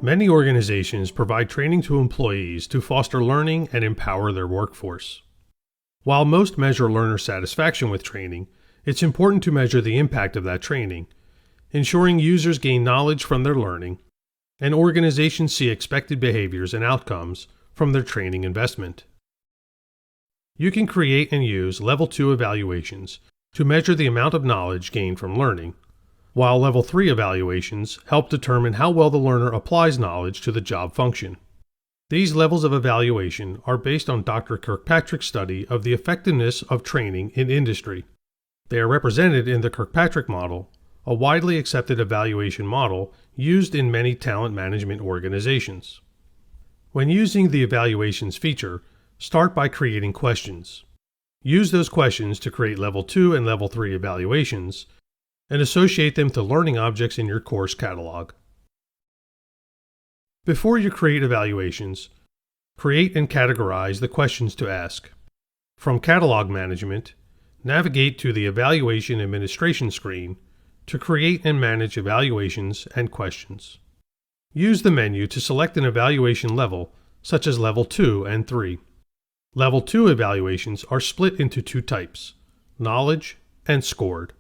Many organizations provide training to employees to foster learning and empower their workforce. While most measure learner satisfaction with training, it's important to measure the impact of that training, ensuring users gain knowledge from their learning, and organizations see expected behaviors and outcomes from their training investment. You can create and use Level 2 evaluations to measure the amount of knowledge gained from learning, while Level 3 evaluations help determine how well the learner applies knowledge to the job function. These levels of evaluation are based on Dr. Kirkpatrick's study of the effectiveness of training in industry. They are represented in the Kirkpatrick model, a widely accepted evaluation model used in many talent management organizations. When using the evaluations feature, start by creating questions. Use those questions to create Level 2 and Level 3 evaluations, and associate them to learning objects in your course catalog. Before you create evaluations, create and categorize the questions to ask. From Catalog Management, navigate to the Evaluation Administration screen to create and manage evaluations and questions. Use the menu to select an evaluation level, such as Level 2 and 3. Level 2 evaluations are split into two types, knowledge and scored.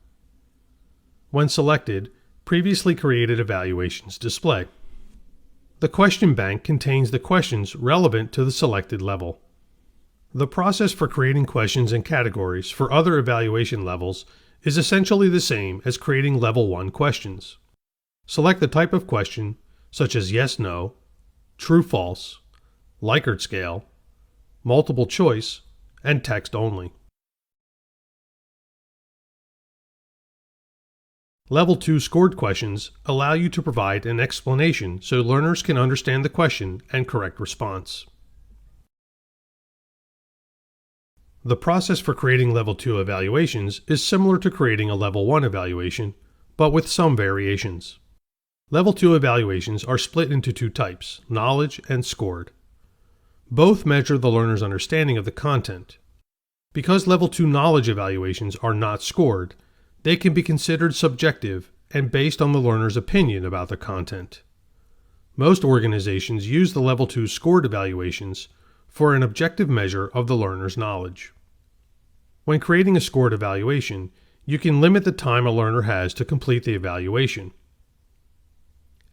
When selected, previously created evaluations display. The question bank contains the questions relevant to the selected level. The process for creating questions and categories for other evaluation levels is essentially the same as creating Level 1 questions. Select the type of question, such as yes/no, true/false, Likert scale, multiple choice, and text only. Level 2 scored questions allow you to provide an explanation so learners can understand the question and correct response. The process for creating Level 2 evaluations is similar to creating a Level 1 evaluation, but with some variations. Level 2 evaluations are split into two types, knowledge and scored. Both measure the learner's understanding of the content. Because Level 2 knowledge evaluations are not scored, they can be considered subjective and based on the learner's opinion about the content. Most organizations use the Level 2 scored evaluations for an objective measure of the learner's knowledge. When creating a scored evaluation, you can limit the time a learner has to complete the evaluation.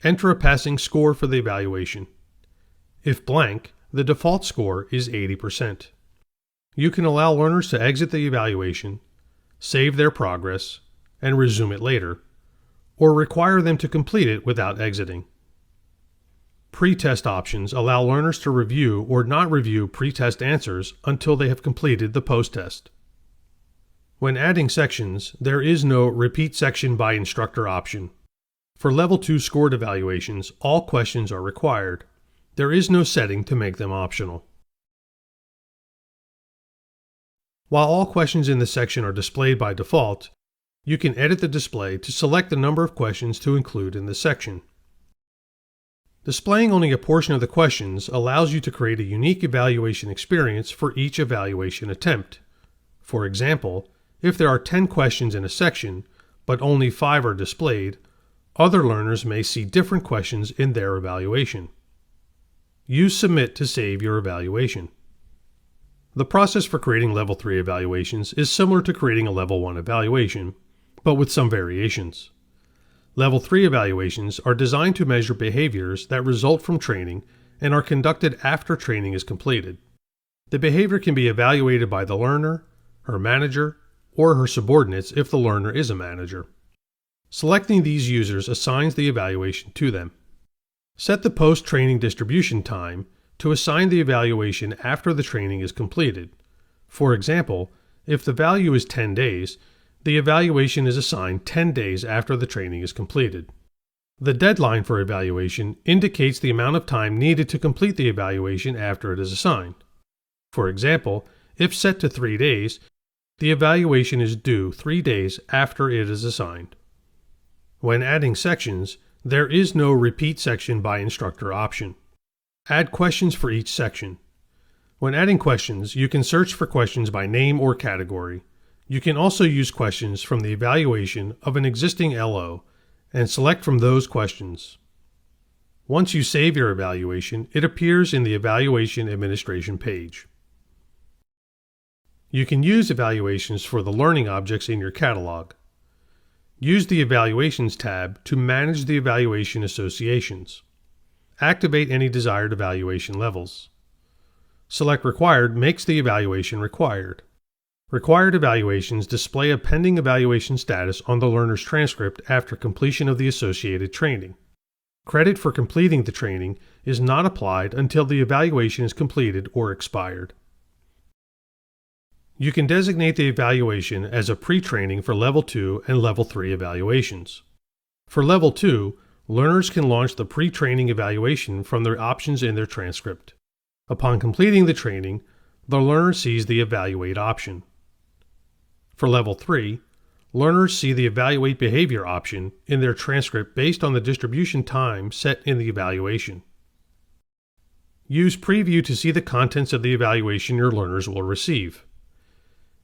Enter a passing score for the evaluation. If blank, the default score is 80%. You can allow learners to exit the evaluation, save their progress, and resume it later, or require them to complete it without exiting. Pre-test options allow learners to review or not review pre-test answers until they have completed the post-test. When adding sections, there is no Repeat Section by Instructor option. For Level 2 scored evaluations, all questions are required. There is no setting to make them optional. While all questions in the section are displayed by default, you can edit the display to select the number of questions to include in the section. Displaying only a portion of the questions allows you to create a unique evaluation experience for each evaluation attempt. For example, if there are 10 questions in a section, but only 5 are displayed, other learners may see different questions in their evaluation. Use Submit to save your evaluation. The process for creating Level 3 evaluations is similar to creating a Level 1 evaluation, but with some variations. Level 3 evaluations are designed to measure behaviors that result from training and are conducted after training is completed. The behavior can be evaluated by the learner, her manager, or her subordinates if the learner is a manager. Selecting these users assigns the evaluation to them. Set the post-training distribution time to assign the evaluation after the training is completed. For example, if the value is 10 days, the evaluation is assigned 10 days after the training is completed. The deadline for evaluation indicates the amount of time needed to complete the evaluation after it is assigned. For example, if set to 3 days, the evaluation is due 3 days after it is assigned. When adding sections, there is no Repeat Section by Instructor option. Add questions for each section. When adding questions, you can search for questions by name or category. You can also use questions from the evaluation of an existing LO and select from those questions. Once you save your evaluation, it appears in the Evaluation Administration page. You can use evaluations for the learning objects in your catalog. Use the Evaluations tab to manage the evaluation associations. Activate any desired evaluation levels. Select Required makes the evaluation required. Required evaluations display a pending evaluation status on the learner's transcript after completion of the associated training. Credit for completing the training is not applied until the evaluation is completed or expired. You can designate the evaluation as a pre-training for Level 2 and Level 3 evaluations. For Level 2, learners can launch the pre-training evaluation from the options in their transcript. Upon completing the training, the learner sees the Evaluate option. For Level 3, learners see the Evaluate Behavior option in their transcript based on the distribution time set in the evaluation. Use Preview to see the contents of the evaluation your learners will receive.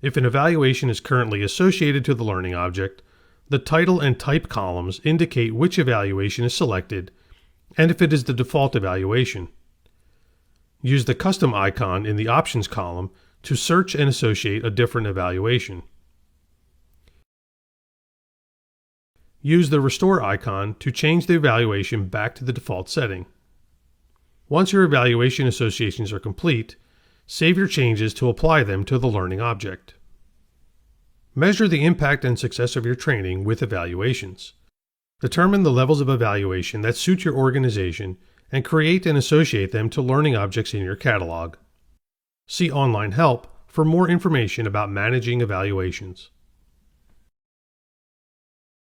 If an evaluation is currently associated to the learning object, the title and type columns indicate which evaluation is selected and if it is the default evaluation. Use the Custom icon in the Options column to search and associate a different evaluation. Use the Restore icon to change the evaluation back to the default setting. Once your evaluation associations are complete, save your changes to apply them to the learning object. Measure the impact and success of your training with evaluations. Determine the levels of evaluation that suit your organization and create and associate them to learning objects in your catalog. See Online Help for more information about managing evaluations.